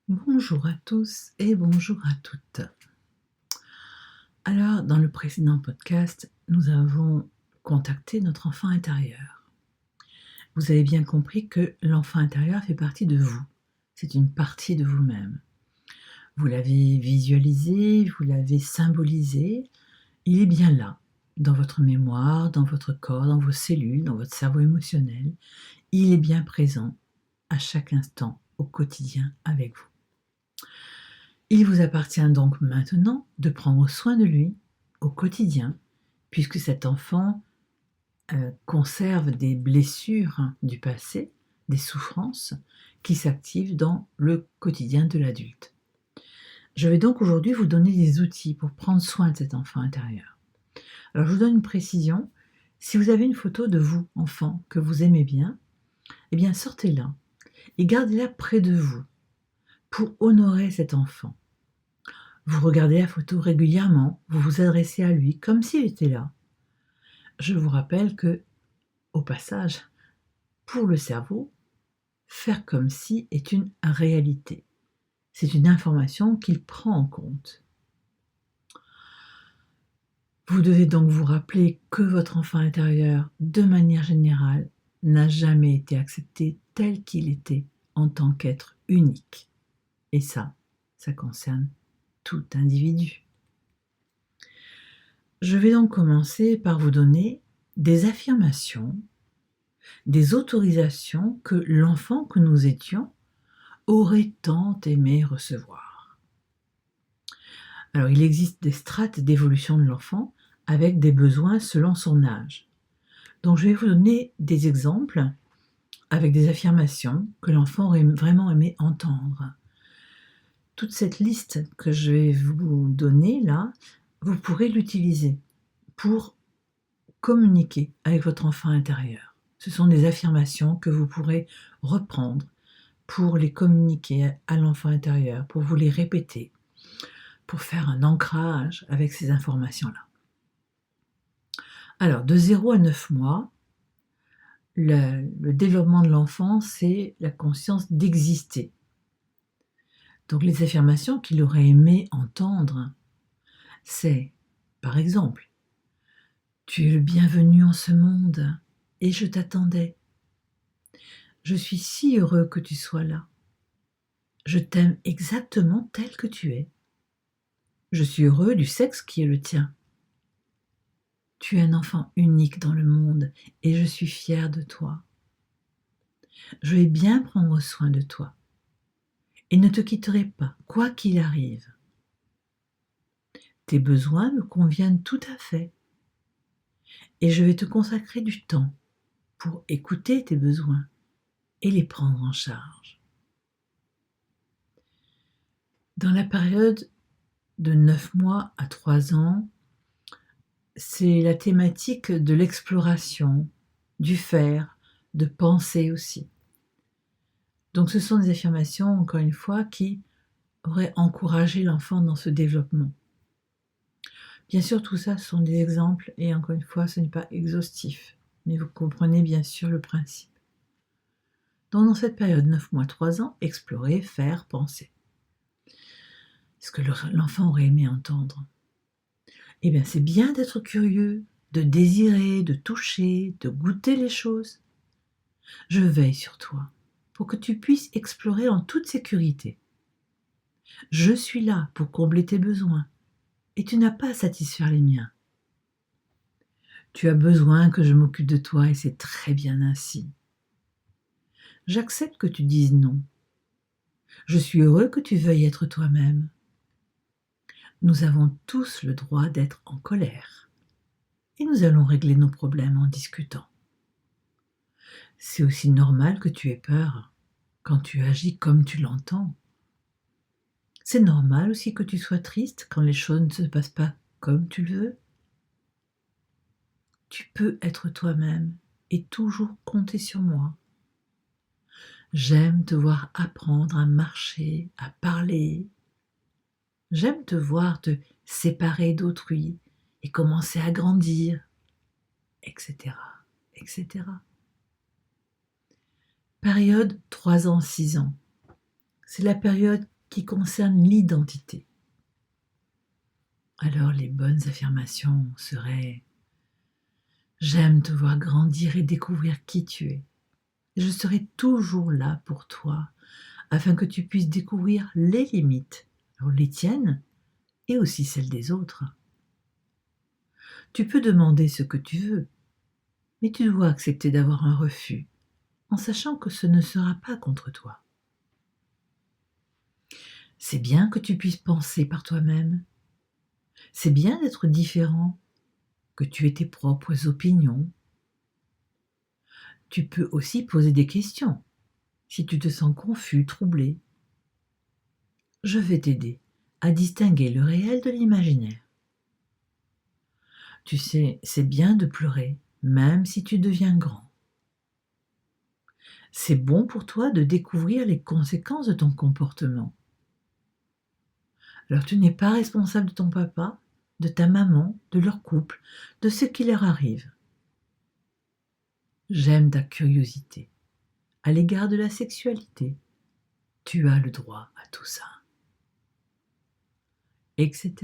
Bonjour à tous et bonjour à toutes. Alors, dans le précédent podcast, nous avons contacté notre enfant intérieur. Vous avez bien compris que l'enfant intérieur fait partie de vous. C'est une partie de vous-même. Vous l'avez visualisé, vous l'avez symbolisé. Il est bien là, dans votre mémoire, dans votre corps, dans vos cellules, dans votre cerveau émotionnel. Il est bien présent à chaque instant, au quotidien, avec vous. Il vous appartient donc maintenant de prendre soin de lui au quotidien, puisque cet enfant conserve des blessures du passé, des souffrances qui s'activent dans le quotidien de l'adulte. Je vais donc aujourd'hui vous donner des outils pour prendre soin de cet enfant intérieur. Alors je vous donne une précision, si vous avez une photo de vous, enfant, que vous aimez bien, eh bien sortez-la et gardez-la près de vous pour honorer cet enfant. Vous regardez la photo régulièrement, vous vous adressez à lui comme s'il était là. Je vous rappelle que, au passage, pour le cerveau, faire comme si est une réalité. C'est une information qu'il prend en compte. Vous devez donc vous rappeler que votre enfant intérieur, de manière générale, n'a jamais été accepté tel qu'il était en tant qu'être unique. Et ça concerne tout individu. Je vais donc commencer par vous donner des affirmations, des autorisations que l'enfant que nous étions aurait tant aimé recevoir. Alors, il existe des strates d'évolution de l'enfant avec des besoins selon son âge. Donc, je vais vous donner des exemples avec des affirmations que l'enfant aurait vraiment aimé entendre. Toute cette liste que je vais vous donner là, vous pourrez l'utiliser pour communiquer avec votre enfant intérieur. Ce sont des affirmations que vous pourrez reprendre pour les communiquer à l'enfant intérieur, pour vous les répéter, pour faire un ancrage avec ces informations-là. Alors, de 0 à 9 mois, le développement de l'enfant, c'est la conscience d'exister. Donc, les affirmations qu'il aurait aimé entendre, c'est, par exemple, « Tu es le bienvenu en ce monde et je t'attendais. Je suis si heureux que tu sois là. Je t'aime exactement tel que tu es. Je suis heureux du sexe qui est le tien. Tu es un enfant unique dans le monde et je suis fière de toi. Je vais bien prendre soin de toi et ne te quitterai pas, quoi qu'il arrive. Tes besoins me conviennent tout à fait et je vais te consacrer du temps pour écouter tes besoins et les prendre en charge. Dans la période de 9 mois à 3 ans, c'est la thématique de l'exploration, du faire, de penser aussi. Donc ce sont des affirmations, encore une fois, qui auraient encouragé l'enfant dans ce développement. Bien sûr, tout ça, ce sont des exemples, et encore une fois, ce n'est pas exhaustif, mais vous comprenez bien sûr le principe. Donc dans cette période 9 mois, 3 ans, explorer, faire, penser. Ce que l'enfant aurait aimé entendre. Eh bien, c'est bien d'être curieux, de désirer, de toucher, de goûter les choses. Je veille sur toi pour que tu puisses explorer en toute sécurité. Je suis là pour combler tes besoins et tu n'as pas à satisfaire les miens. Tu as besoin que je m'occupe de toi et c'est très bien ainsi. J'accepte que tu dises non. Je suis heureux que tu veuilles être toi-même. Nous avons tous le droit d'être en colère et nous allons régler nos problèmes en discutant. C'est aussi normal que tu aies peur quand tu agis comme tu l'entends. C'est normal aussi que tu sois triste quand les choses ne se passent pas comme tu le veux. Tu peux être toi-même et toujours compter sur moi. J'aime te voir apprendre à marcher, à parler. J'aime te voir te séparer d'autrui et commencer à grandir, etc., etc. Période 3 ans, 6 ans. C'est la période qui concerne l'identité. Alors les bonnes affirmations seraient: j'aime te voir grandir et découvrir qui tu es. Je serai toujours là pour toi afin que tu puisses découvrir les limites, alors les tiennes et aussi celles des autres. Tu peux demander ce que tu veux, mais tu dois accepter d'avoir un refus en sachant que ce ne sera pas contre toi. C'est bien que tu puisses penser par toi-même. C'est bien d'être différent, que tu aies tes propres opinions. Tu peux aussi poser des questions si tu te sens confus, troublé. Je vais t'aider à distinguer le réel de l'imaginaire. Tu sais, c'est bien de pleurer, même si tu deviens grand. C'est bon pour toi de découvrir les conséquences de ton comportement. Alors tu n'es pas responsable de ton papa, de ta maman, de leur couple, de ce qui leur arrive. J'aime ta curiosité à l'égard de la sexualité. Tu as le droit à tout ça, etc.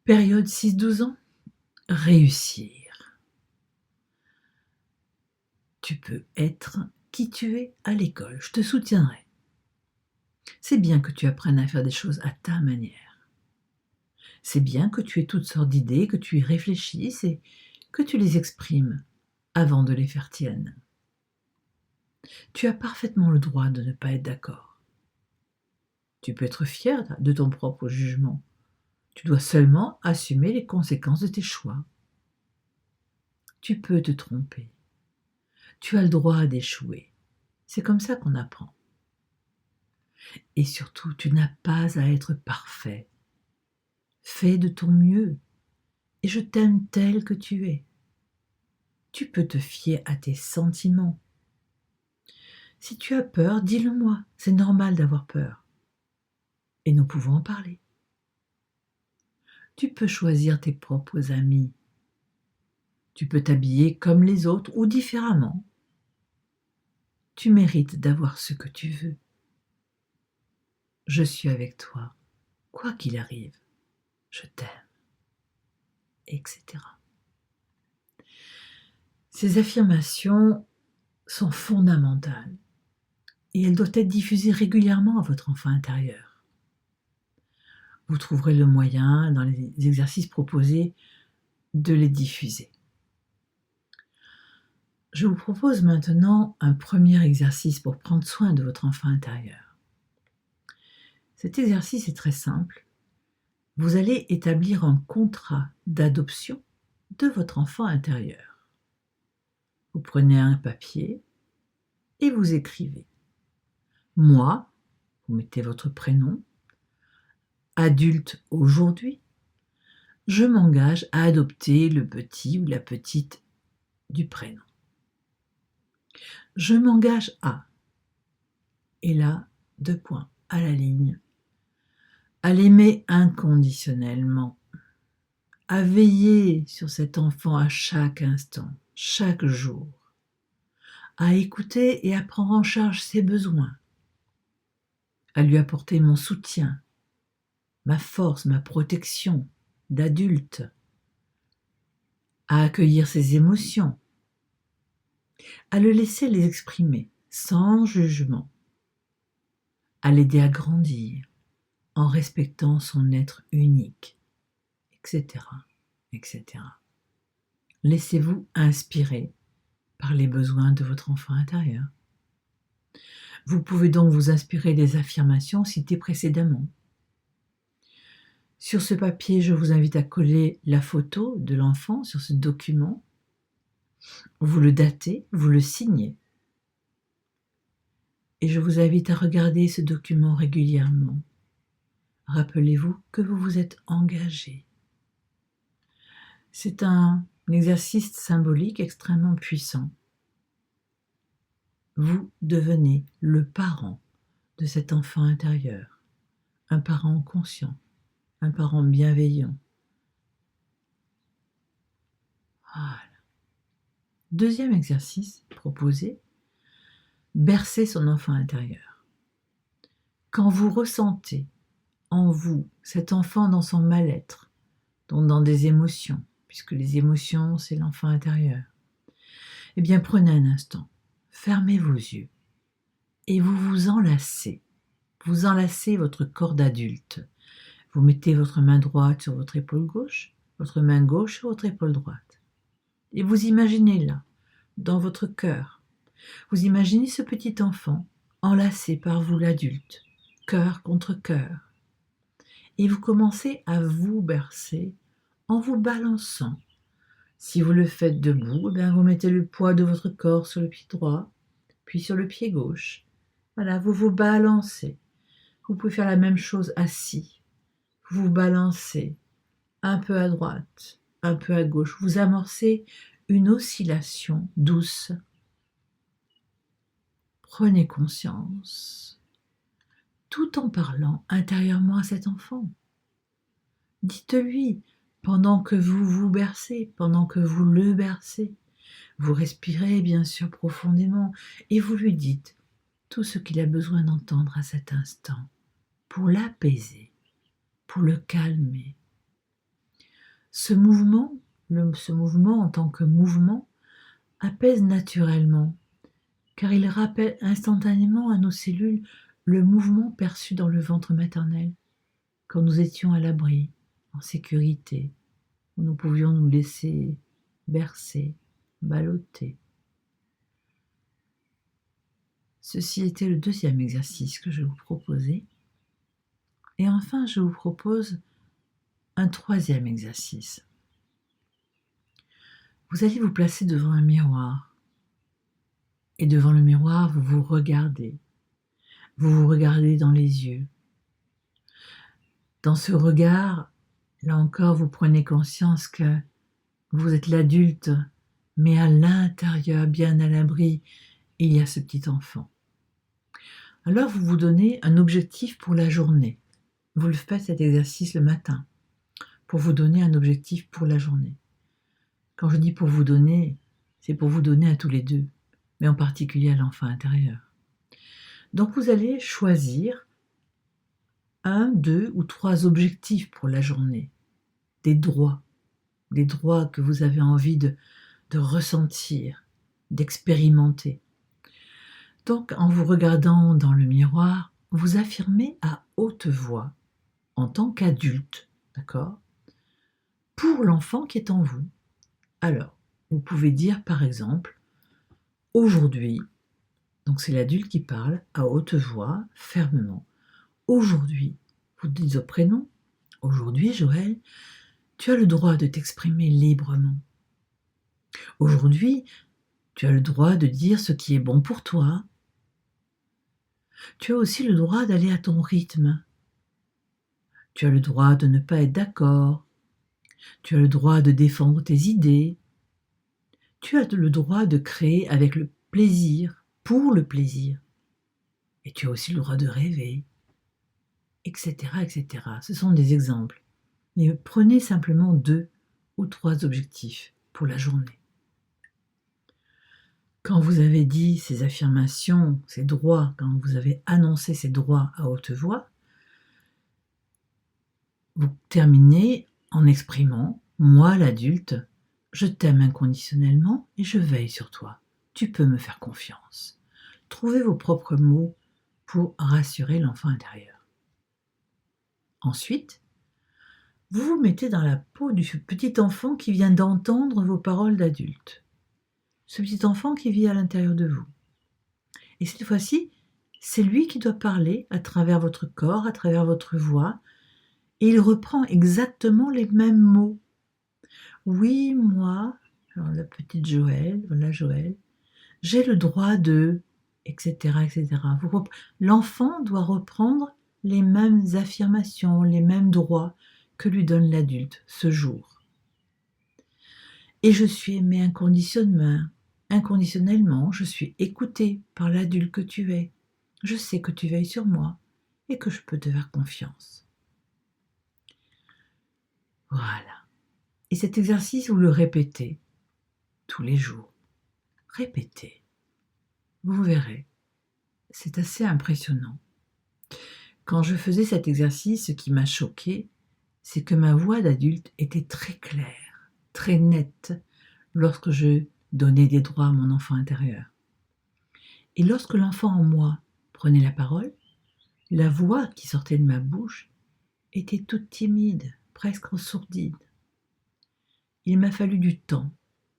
Période 6-12 ans, réussir. Tu peux être qui tu es à l'école, je te soutiendrai. C'est bien que tu apprennes à faire des choses à ta manière. C'est bien que tu aies toutes sortes d'idées, que tu y réfléchisses et que tu les exprimes avant de les faire tiennes. Tu as parfaitement le droit de ne pas être d'accord. Tu peux être fier de ton propre jugement. Tu dois seulement assumer les conséquences de tes choix. Tu peux te tromper. Tu as le droit d'échouer. C'est comme ça qu'on apprend. Et surtout, tu n'as pas à être parfait. Fais de ton mieux et je t'aime tel que tu es. Tu peux te fier à tes sentiments. Si tu as peur, dis-le-moi, c'est normal d'avoir peur. Et nous pouvons en parler. Tu peux choisir tes propres amis. Tu peux t'habiller comme les autres ou différemment. Tu mérites d'avoir ce que tu veux. Je suis avec toi, quoi qu'il arrive. Je t'aime, etc. Ces affirmations sont fondamentales et elles doivent être diffusées régulièrement à votre enfant intérieur. Vous trouverez le moyen, dans les exercices proposés, de les diffuser. Je vous propose maintenant un premier exercice pour prendre soin de votre enfant intérieur. Cet exercice est très simple. Vous allez établir un contrat d'adoption de votre enfant intérieur. Vous prenez un papier et vous écrivez « Moi », vous mettez votre prénom, « adulte aujourd'hui, je m'engage à adopter le petit ou la petite du prénom. Je m'engage à, et là, 2 points, à la ligne, à l'aimer inconditionnellement, à veiller sur cet enfant à chaque instant, chaque jour, à écouter et à prendre en charge ses besoins, à lui apporter mon soutien, ma force, ma protection d'adulte, à accueillir ses émotions, à le laisser les exprimer sans jugement, à l'aider à grandir en respectant son être unique, etc., etc. Laissez-vous inspirer par les besoins de votre enfant intérieur. Vous pouvez donc vous inspirer des affirmations citées précédemment. Sur ce papier, je vous invite à coller la photo de l'enfant sur ce document. Vous le datez, vous le signez. Et je vous invite à regarder ce document régulièrement. Rappelez-vous que vous vous êtes engagé. C'est un exercice symbolique extrêmement puissant. Vous devenez le parent de cet enfant intérieur, un parent conscient, un parent bienveillant. Voilà. Deuxième exercice proposé, bercer son enfant intérieur. Quand vous ressentez en vous cet enfant dans son mal-être, donc dans des émotions, puisque les émotions, c'est l'enfant intérieur, eh bien prenez un instant, fermez vos yeux et vous vous enlacez. Vous enlacez votre corps d'adulte. Vous mettez votre main droite sur votre épaule gauche, votre main gauche sur votre épaule droite. Et vous imaginez là, dans votre cœur, vous imaginez ce petit enfant enlacé par vous l'adulte, cœur contre cœur. Et vous commencez à vous bercer en vous balançant. Si vous le faites debout, eh bien vous mettez le poids de votre corps sur le pied droit, puis sur le pied gauche. Voilà, vous vous balancez. Vous pouvez faire la même chose assis. Vous vous balancez un peu à droite, un peu à gauche. Vous amorcez une oscillation douce. Prenez conscience, tout en parlant intérieurement à cet enfant. Dites-lui, pendant que vous vous bercez, pendant que vous le bercez, vous respirez bien sûr profondément et vous lui dites tout ce qu'il a besoin d'entendre à cet instant pour l'apaiser, pour le calmer. Ce mouvement en tant que mouvement apaise naturellement, car il rappelle instantanément à nos cellules le mouvement perçu dans le ventre maternel, quand nous étions à l'abri, en sécurité, où nous pouvions nous laisser bercer, balloter. Ceci était le deuxième exercice que je vous proposais. Et enfin, je vous propose un troisième exercice. Vous allez vous placer devant un miroir. Et devant le miroir, vous vous regardez. Vous vous regardez dans les yeux. Dans ce regard, là encore, vous prenez conscience que vous êtes l'adulte, mais à l'intérieur, bien à l'abri, il y a ce petit enfant. Alors vous vous donnez un objectif pour la journée. Vous le faites cet exercice le matin pour vous donner un objectif pour la journée. Quand je dis pour vous donner, c'est pour vous donner à tous les deux, mais en particulier à l'enfant intérieur. Donc vous allez choisir 1, 2 ou 3 objectifs pour la journée, des droits que vous avez envie de ressentir, d'expérimenter. Donc en vous regardant dans le miroir, vous affirmez à haute voix, en tant qu'adulte, d'accord, pour l'enfant qui est en vous. Alors, vous pouvez dire par exemple, aujourd'hui, donc c'est l'adulte qui parle à haute voix, fermement. Aujourd'hui, vous dites au prénom, aujourd'hui Joël, tu as le droit de t'exprimer librement. Aujourd'hui, tu as le droit de dire ce qui est bon pour toi. Tu as aussi le droit d'aller à ton rythme. Tu as le droit de ne pas être d'accord. Tu as le droit de défendre tes idées. Tu as le droit de créer avec le plaisir, pour le plaisir. Et tu as aussi le droit de rêver, etc., etc. Ce sont des exemples. Mais prenez simplement 2 ou 3 objectifs pour la journée. Quand vous avez dit ces affirmations, ces droits, quand vous avez annoncé ces droits à haute voix, vous terminez en exprimant « Moi, l'adulte, je t'aime inconditionnellement et je veille sur toi. Tu peux me faire confiance. » Trouvez vos propres mots pour rassurer l'enfant intérieur. Ensuite, vous vous mettez dans la peau du petit enfant qui vient d'entendre vos paroles d'adulte. Ce petit enfant qui vit à l'intérieur de vous. Et cette fois-ci, c'est lui qui doit parler à travers votre corps, à travers votre voix, et il reprend exactement les mêmes mots. Oui, moi, alors la petite Joël, voilà Joël, j'ai le droit de, etc., etc. L'enfant doit reprendre les mêmes affirmations, les mêmes droits que lui donne l'adulte ce jour. Et je suis aimé inconditionnellement, je suis écouté par l'adulte que tu es. Je sais que tu veilles sur moi et que je peux te faire confiance. Voilà. Et cet exercice, vous le répétez tous les jours. Répétez. Vous verrez. C'est assez impressionnant. Quand je faisais cet exercice, ce qui m'a choqué, c'est que ma voix d'adulte était très claire, très nette, lorsque je donnais des droits à mon enfant intérieur. Et lorsque l'enfant en moi prenait la parole, la voix qui sortait de ma bouche était toute timide, presque sourdine. Il m'a fallu du temps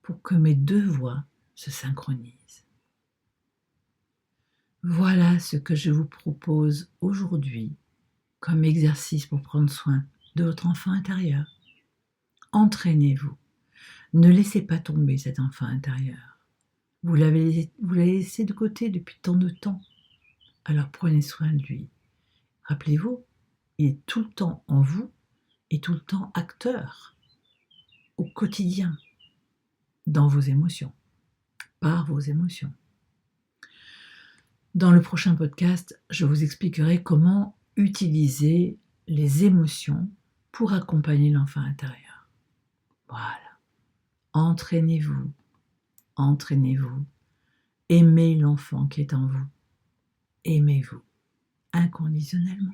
pour que mes deux voix se synchronisent. Voilà ce que je vous propose aujourd'hui comme exercice pour prendre soin de votre enfant intérieur. Entraînez-vous. Ne laissez pas tomber cet enfant intérieur. Vous l'avez laissé de côté depuis tant de temps. Alors prenez soin de lui. Rappelez-vous, il est tout le temps en vous et tout le temps acteur au quotidien dans vos émotions, par vos émotions. Dans le prochain podcast, je vous expliquerai comment utiliser les émotions pour accompagner l'enfant intérieur. Voilà. Entraînez-vous, entraînez-vous. Aimez l'enfant qui est en vous. Aimez-vous inconditionnellement.